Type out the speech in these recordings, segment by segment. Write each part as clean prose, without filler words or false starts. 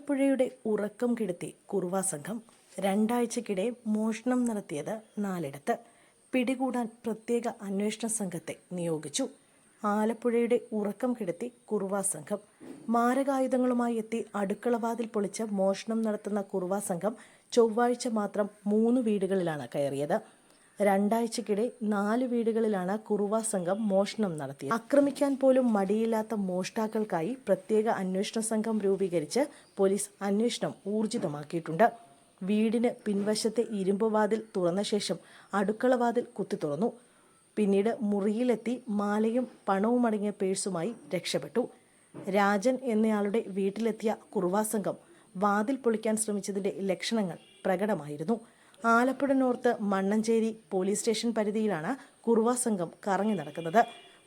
ആലപ്പുഴയുടെ ഉറക്കം കെടുത്തി കുറുവാ സംഘം. രണ്ടാഴ്ചക്കിടെ മോഷണം നടത്തിയത് 4 പിടികൂടാൻ പ്രത്യേക അന്വേഷണ സംഘത്തെ നിയോഗിച്ചു. ആലപ്പുഴയുടെ ഉറക്കം കെടുത്തി കുറുവാ സംഘം. മാരകായുധങ്ങളുമായി എത്തി അടുക്കളവാതിൽ പൊളിച്ച് മോഷണം നടത്തുന്ന കുറുവാ സംഘം ചൊവ്വാഴ്ച മാത്രം 3 വീടുകളിലാണ് കയറിയത്. രണ്ടാഴ്ചക്കിടെ 4 വീടുകളിലാണ് കുറുവാ സംഘം മോഷണം നടത്തിയത്. ആക്രമിക്കാൻ പോലും മടിയില്ലാത്ത മോഷ്ടാക്കൾക്കായി പ്രത്യേക അന്വേഷണ സംഘം രൂപീകരിച്ച് പോലീസ് അന്വേഷണം ഊർജിതമാക്കിയിട്ടുണ്ട്. വീടിന് പിൻവശത്തെ ഇരുമ്പ് വാതിൽ തുറന്ന ശേഷം അടുക്കളവാതിൽ കുത്തി തുറന്നു. പിന്നീട് മുറിയിലെത്തി മാലയും പണവും അടങ്ങിയ പേഴ്സുമായി രക്ഷപ്പെട്ടു. രാജൻ എന്നയാളുടെ വീട്ടിലെത്തിയ കുറുവാ സംഘം വാതിൽ പൊളിക്കാൻ ശ്രമിച്ചതിന്റെ ലക്ഷണങ്ങൾ പ്രകടമായിരുന്നു. Alappuzha north Mannancherry police station പരിധിയിലാണ് കുറുവാ സംഘം കറങ്ങി നടക്കുന്നത്.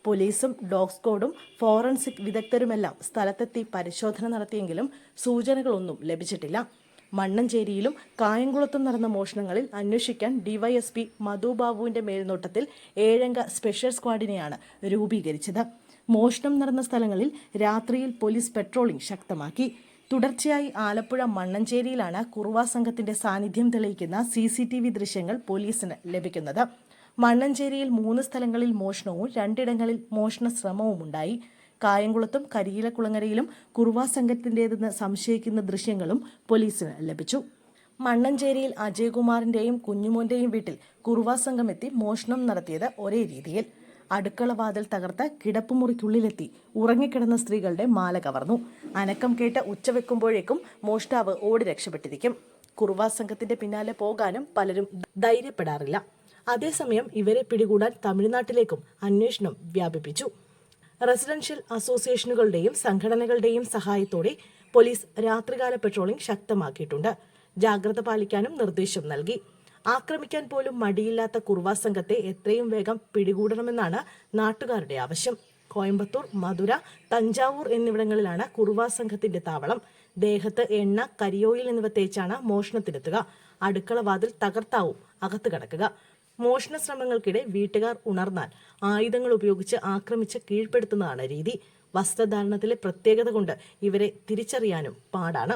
പോലീസും ഡോഗ് സ്ക്വാഡും ഫോറൻസിക് വിദഗ്ധരുമെല്ലാം സ്ഥലത്തെത്തി പരിശോധന നടത്തിയെങ്കിലും സൂചനകളൊന്നും ലഭിച്ചിട്ടില്ല. മണ്ണഞ്ചേരിയിലും കായംകുളത്തും നടന്ന മോഷണങ്ങളിൽ അന്വേഷിക്കാൻ ഡിവൈഎസ്പി മധുബാബുവിന്റെ മേൽനോട്ടത്തിൽ 7-അംഗ സ്പെഷ്യൽ സ്ക്വാഡിനെയാണ് രൂപീകരിച്ചത്. മോഷണം നടന്ന സ്ഥലങ്ങളിൽ രാത്രിയിൽ പോലീസ് പെട്രോളിംഗ് ശക്തമാക്കി. തുടർച്ചയായി ആലപ്പുഴ മണ്ണഞ്ചേരിയിലാണ് കുറുവാ സംഘത്തിന്റെ സാന്നിധ്യം തെളിയിക്കുന്ന CCTV ദൃശ്യങ്ങൾ പോലീസിന് ലഭിക്കുന്നത്. മണ്ണഞ്ചേരിയിൽ 3 സ്ഥലങ്ങളിൽ മോഷണവും 2 മോഷണ ശ്രമവും ഉണ്ടായി. കായംകുളത്തും കരിയിലക്കുളങ്ങരയിലും കുറുവാ സംഘത്തിന്റേതെന്ന് സംശയിക്കുന്ന ദൃശ്യങ്ങളും പോലീസിന് ലഭിച്ചു. മണ്ണഞ്ചേരിയിൽ അജയ്കുമാറിന്റെയും കുഞ്ഞുമോന്റെയും വീട്ടിൽ കുറുവാ സംഘം എത്തി മോഷണം നടത്തിയത് ഒരേ രീതിയിൽ. അടുക്കള വാതിൽ തകർത്ത് കിടപ്പുമുറിക്കുള്ളിലെത്തി ഉറങ്ങിക്കിടന്ന സ്ത്രീകളുടെ മാല കവർന്നു. അനക്കം കേട്ട് ഉച്ചവെക്കുമ്പോഴേക്കും മോഷ്ടാവ് ഓടി രക്ഷപ്പെട്ടിരിക്കും. കുറുവാ സംഘത്തിന്റെ പിന്നാലെ പോകാനും പലരും ധൈര്യപ്പെടാറില്ല. അതേസമയം ഇവരെ പിടികൂടാൻ തമിഴ്നാട്ടിലേക്കും അന്വേഷണം വ്യാപിപ്പിച്ചു. റെസിഡൻഷ്യൽ അസോസിയേഷനുകളുടെയും സംഘടനകളുടെയും സഹായത്തോടെ പോലീസ് രാത്രികാല പെട്രോളിംഗ് ശക്തമാക്കിയിട്ടുണ്ട്. ജാഗ്രത പാലിക്കാനും നിർദ്ദേശം നൽകി. ആക്രമിക്കാൻ പോലും മടിയില്ലാത്ത കുറുവാ സംഘത്തെ എത്രയും വേഗം പിടികൂടണമെന്നാണ് നാട്ടുകാരുടെ ആവശ്യം. കോയമ്പത്തൂർ, മധുര, തഞ്ചാവൂർ എന്നിവിടങ്ങളിലാണ് കുറുവാ സംഘത്തിന്റെ താവളം. ദേഹത്ത് എണ്ണ, കരിയോയിൽ എന്നിവ തേച്ചാണ് മോഷണത്തിനെത്തുക. അടുക്കള വാതിൽ തകർത്താവും അകത്ത് കടക്കുക. മോഷണ ശ്രമങ്ങൾക്കിടെ വീട്ടുകാർ ഉണർന്നാൽ ആയുധങ്ങൾ ഉപയോഗിച്ച് ആക്രമിച്ച് കീഴ്പ്പെടുത്തുന്നതാണ് രീതി. വസ്ത്രധാരണത്തിലെ പ്രത്യേകത കൊണ്ട് ഇവരെ തിരിച്ചറിയാനും പാടാണ്.